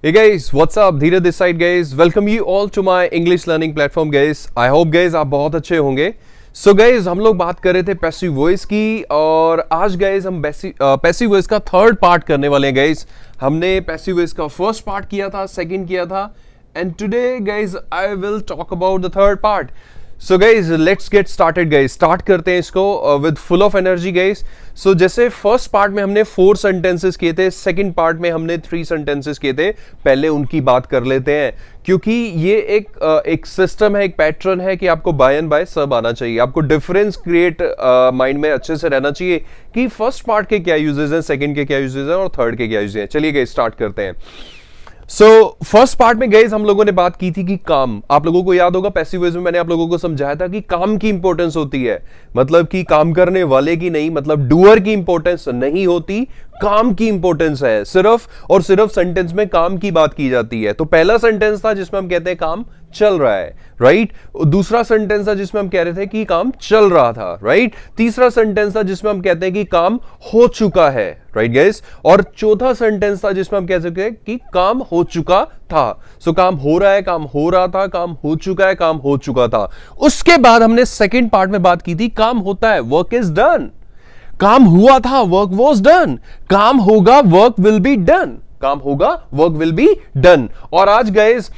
Hey guys, what's up? धीरे this side guys. Welcome you all to my English learning platform guys. I hope guys आप बहुत अच्छे होंगे. So guys हम लोग बात कर रहे थे पैसिव वॉइस की और आज guys हम पैसिव वॉइस का थर्ड पार्ट करने वाले हैं guys. हमने पैसिव वॉइस का फर्स्ट पार्ट किया था, सेकंड किया था and today guys I will talk about the third part. So guys let's get started guys. Start करते हैं इसको with full of energy guys. So जैसे फर्स्ट पार्ट में हमने 4 सेंटेंसेस किए थे, सेकंड पार्ट में हमने 3 सेंटेंसेस किए थे. पहले उनकी बात कर लेते हैं क्योंकि ये एक सिस्टम है, एक पैटर्न है कि आपको बाय एंड बाय सब आना चाहिए. आपको डिफरेंस क्रिएट माइंड में अच्छे से रहना चाहिए कि फर्स्ट पार्ट के क्या यूजेस हैं, सेकंड के क्या यूजेस हैं और थर्ड के क्या यूजेस हैं. चलिए गाइस स्टार्ट करते हैं. सो फर्स्ट पार्ट में गाइस हम लोगों ने बात की थी कि काम, आप लोगों को याद होगा पैसिव वॉइस में मैंने आप लोगों को समझाया था कि काम की इंपॉर्टेंस होती है, मतलब कि काम करने वाले की नहीं, मतलब डूअर की इंपॉर्टेंस नहीं होती, काम की इंपॉर्टेंस है. सिर्फ और सिर्फ सेंटेंस में काम की बात की जाती है. तो पहला सेंटेंस था जिसमें हम कहते हैं काम चल रहा है, राइट. दूसरा सेंटेंस था जिसमें हम कह रहे थे कि काम चल रहा था, राइट. तीसरा सेंटेंस था जिसमें हम कहते हैं कि काम हो चुका है, राइट गाइस. और चौथा सेंटेंस था जिसमें हम कह सकते हैं कि काम हो चुका था. सो काम हो रहा है, काम हो रहा था, काम हो चुका है, काम हो चुका था. उसके बाद हमने सेकेंड पार्ट में बात की थी काम होता है, वर्क इज डन. काम हुआ था, वर्क वॉज डन. काम होगा, वर्क विल बी डन. काम होगा, वर्क विल बी डन. और आज guys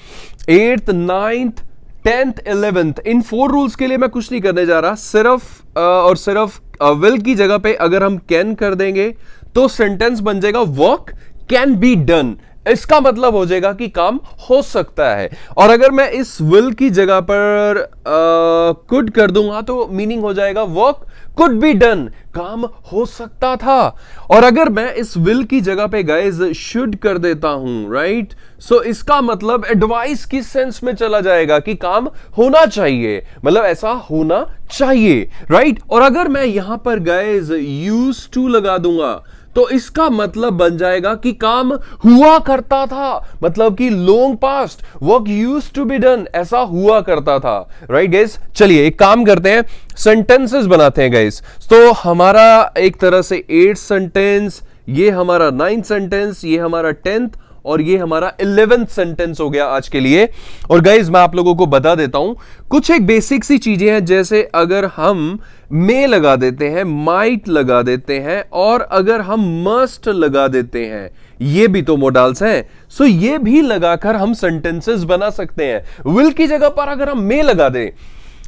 8th, 9th, 10th, 11th इन 4 रूल्स के लिए मैं कुछ नहीं करने जा रहा. सिर्फ और सिर्फ विल की जगह पे अगर हम कैन कर देंगे तो सेंटेंस बन जाएगा वर्क कैन बी डन. इसका मतलब हो जाएगा कि काम हो सकता है. और अगर मैं इस विल की जगह पर कुड कर दूंगा तो मीनिंग हो जाएगा वर्क कुड बी डन, काम हो सकता था. और अगर मैं इस विल की जगह पे गाइस शुड कर देता हूं, राइट, सो इसका मतलब एडवाइस की सेंस में चला जाएगा कि काम होना चाहिए, मतलब ऐसा होना चाहिए, राइट. और अगर मैं यहां पर गाइस यूज्ड टू लगा दूंगा तो इसका मतलब बन जाएगा कि काम हुआ करता था, मतलब कि long past, work used to be done, ऐसा हुआ करता था, राइट गाइस. चलिए एक काम करते हैं, सेंटेंसेस बनाते हैं गाइस. तो हमारा एक तरह से 8th सेंटेंस, ये हमारा 9th सेंटेंस, ये हमारा 10th और ये हमारा 11th सेंटेंस हो गया आज के लिए. और गाइज मैं आप लोगों को बता देता हूं कुछ एक बेसिक सी चीजें हैं, जैसे अगर हम मे लगा देते हैं, माइट लगा देते हैं और अगर हम मस्ट लगा देते हैं, ये भी तो मोडाल्स हैं. सो ये भी लगाकर हम सेंटेंसेस बना सकते हैं. विल की जगह पर अगर हम मे लगा दें,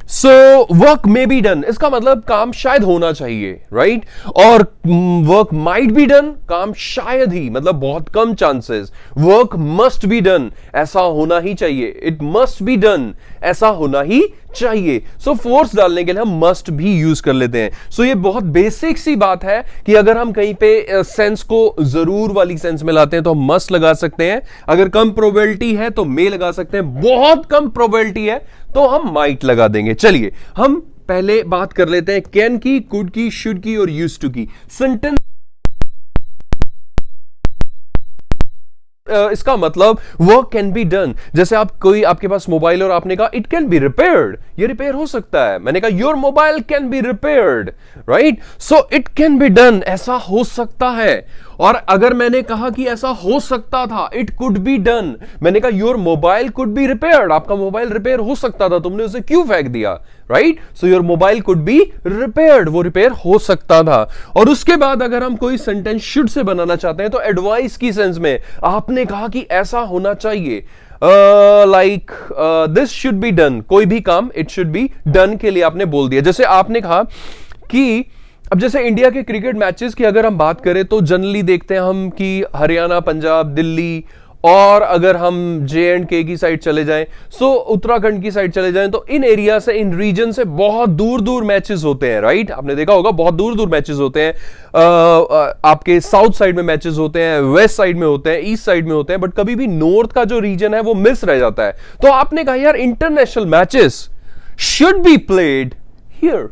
so work may be done, इसका मतलब काम शायद होना चाहिए, राइट. और वर्क माइट बी डन, काम शायद ही, मतलब बहुत कम chances. Work must be done, ऐसा होना ही चाहिए. इट मस्ट बी डन, ऐसा होना ही चाहिए. सो फोर्स डालने के लिए हम मस्ट भी यूज कर लेते हैं. सो ये बहुत बेसिक सी बात है कि अगर हम कहीं पे सेंस को जरूर वाली सेंस में लाते हैं तो हम मस्ट लगा सकते हैं. अगर कम प्रोबेबिलिटी है तो मे लगा सकते हैं. बहुत कम प्रोबेबिलिटी है तो हम माइट लगा देंगे. चलिए हम पहले बात कर लेते हैं कैन की, कुड की, शुड की और यूज्ड टू की. सेंटेंस इसका मतलब वर्क कैन बी डन. जैसे आप कोई आपके पास मोबाइल और आपने कहा इट कैन बी रिपेयर्ड, ये रिपेयर हो सकता है. मैंने कहा your mobile can be repaired, right. So it can be done, ऐसा हो सकता है. और अगर मैंने कहा कि ऐसा हो सकता था, इट कुड बी डन, मैंने कहा your mobile could be repaired, आपका मोबाइल रिपेयर हो सकता था, तुमने उसे क्यों फेंक दिया, right. So your mobile could be repaired, वो रिपेयर हो सकता था. और उसके बाद अगर हम कोई सेंटेंस शुड से बनाना चाहते हैं तो एडवाइस की सेंस में आपने कहा कि ऐसा होना चाहिए, like this should be done, कोई भी काम इट शुड बी डन के लिए आपने बोल दिया. जैसे आपने कहा कि अब जैसे इंडिया के क्रिकेट मैचेस की अगर हम बात करें तो जनरली देखते हैं हम कि हरियाणा, पंजाब, दिल्ली, और अगर हम J&K की साइड चले जाएं, सो उत्तराखंड की साइड चले जाएं, तो इन एरिया से, इन रीजन से बहुत दूर दूर मैचेस होते हैं, राइट. आपने देखा होगा बहुत दूर दूर मैचेस होते हैं. आपके साउथ साइड में मैचेस होते हैं, वेस्ट साइड में होते हैं, ईस्ट साइड में होते हैं, बट कभी भी नॉर्थ का जो रीजन है वो मिस रह जाता है. तो आपने कहा यार international matches should be played here,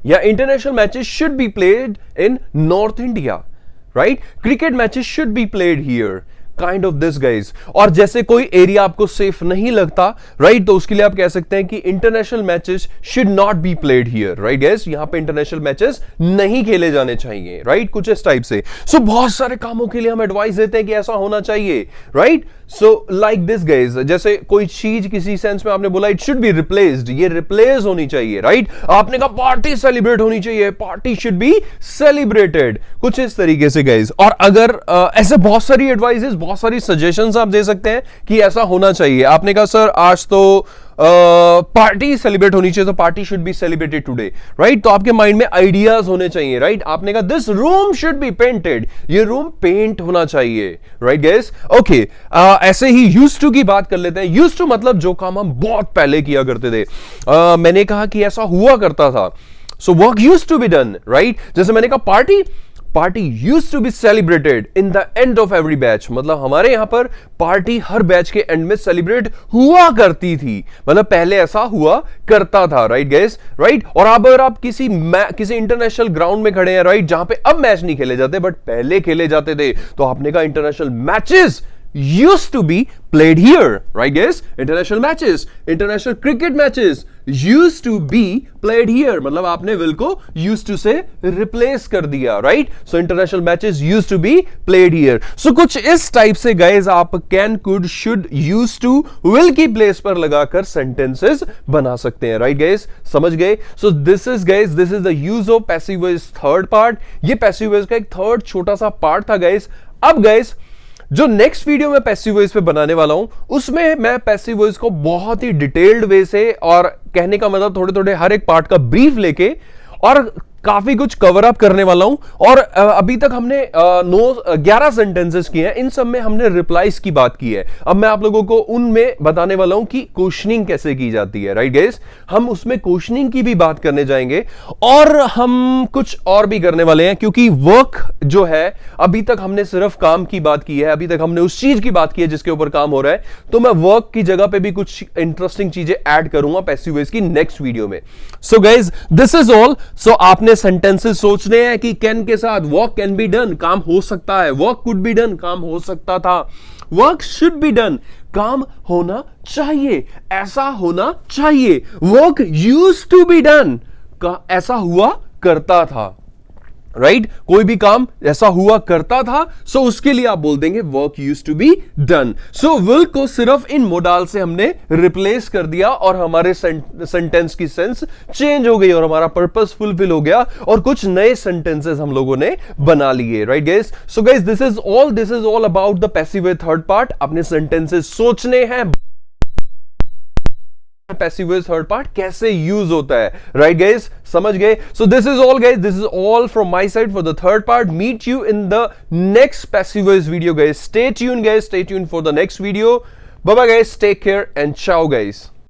या international matches should be played in north India, right. Cricket matches should be played here, kind of this guys. और जैसे कोई एरिया आपको सेफ नहीं लगता, राइट, तो उसके लिए आप कह सकते हैं कि international matches should not be played here, right guys, यहां पे इंटरनेशनल मैचेस नहीं खेले जाने चाहिए, राइट, कुछ इस टाइप से। सो बहुत सारे कामों के लिए हम एडवाइस देते हैं कि ऐसा होना चाहिए, right. So like this guys, जैसे कोई चीज किसी सेंस में आपने बोला इट शुड बी रिप्लेस्ड, ये रिप्लेस होनी चाहिए, राइट। आपने कहा पार्टी सेलिब्रेट होनी चाहिए, पार्टी शुड बी सेलिब्रेटेड, कुछ इस तरीके से गाइज। और अगर ऐसे बहुत सारी एडवाइसेस, बहुत सारी सजेशंस आप दे सकते हैं कि ऐसा होना चाहिए। आपने कहा सर आज तो पार्टी सेलिब्रेट होनी चाहिए, तो party should be celebrated today, right. तो आपके माइंड में आइडियाज होने चाहिए, राइट। आपने कहा this room should be painted, ये रूम पेंट होना चाहिए, राइट गाइस। ओके, ऐसे ही यूज्ड टू की बात कर लेते हैं। यूज्ड टू मतलब जो काम हम बहुत पहले किया करते थे। मैंने कहा कि ऐसा हुआ करता था, so work used to be done, right. जैसे मैंने कहा party used to be celebrated in the end of every batch, मतलब हमारे यहां पर पार्टी हर बैच के एंड में सेलिब्रेट हुआ करती थी, मतलब पहले ऐसा हुआ करता था, राइट गाइस, राइट। और अब अगर आप किसी इंटरनेशनल ग्राउंड में खड़े हैं, राइट, जहां पे अब मैच नहीं खेले जाते बट पहले खेले जाते थे, तो आपने कहा international matches used to be played here, right guys? International matches, international cricket matches used to be played here, मतलब आपने will को used to से replace कर दिया, right? So international matches used to be played here. So कुछ इस type से guys आप can, could, should, used to, will की प्लेस पर लगाकर sentences बना सकते हैं, right guys? समझ गए? So this is guys, this is the use of passive voice third part. ये passive voice का एक थर्ड छोटा सा पार्ट था guys। अब guys जो नेक्स्ट वीडियो मैं पैसिव वॉइस पे बनाने वाला हूं, उसमें मैं पैसिव वॉइस को बहुत ही डिटेल्ड वे से, और कहने का मतलब थोड़े थोड़े हर एक पार्ट का ब्रीफ लेके और काफी कुछ कवर अप करने वाला हूं। और अभी तक हमने 11 सेंटेंसेस किए हैं, इन सब में हमने रिप्लाईज की बात की है। अब मैं आप लोगों को उनमें बताने वाला हूं कि क्वेश्चनिंग कैसे की जाती है, राइट गाइस। हम उसमें क्वेश्चनिंग की भी बात करने जाएंगे, और हम कुछ और भी करने वाले हैं, क्योंकि वर्क जो है, अभी तक हमने सिर्फ काम की बात की है, अभी तक हमने उस चीज की बात की है जिसके ऊपर काम हो रहा है, तो मैं वर्क की जगह पे भी कुछ इंटरेस्टिंग चीजें ऐड करूंगा पैसिव वॉइस की नेक्स्ट वीडियो में। So guys this is all. So आपने सेंटेंसेस सोचने हैं कि कैन के साथ वर्क कैन बी डन, काम हो सकता है, वर्क कुड बी डन, काम हो सकता था, वर्क शुड बी डन, काम होना चाहिए, ऐसा होना चाहिए, work used to be done, ऐसा हुआ करता था, राइट, कोई भी काम ऐसा हुआ करता था, सो उसके लिए आप बोल देंगे work used to be done. So will को सिर्फ इन मोडाल से हमने रिप्लेस कर दिया, और हमारे सेंटेंस की सेंस चेंज हो गई, और हमारा पर्पस फुलफिल हो गया, और कुछ नए सेंटेंसेस हम लोगों ने बना लिए, right guys. So guys this is all about the passive voice third part. अपने सेंटेंसेस सोचने हैं, पैसिव वॉइस थर्ड पार्ट कैसे यूज होता है, राइट गाइस, समझ गए। So this is all guys, this is all from my side for the third part. Meet you in the next passive voice video guys. Stay tune guys, stay tune for the next video. Bye bye guys, take care and चाओ guys.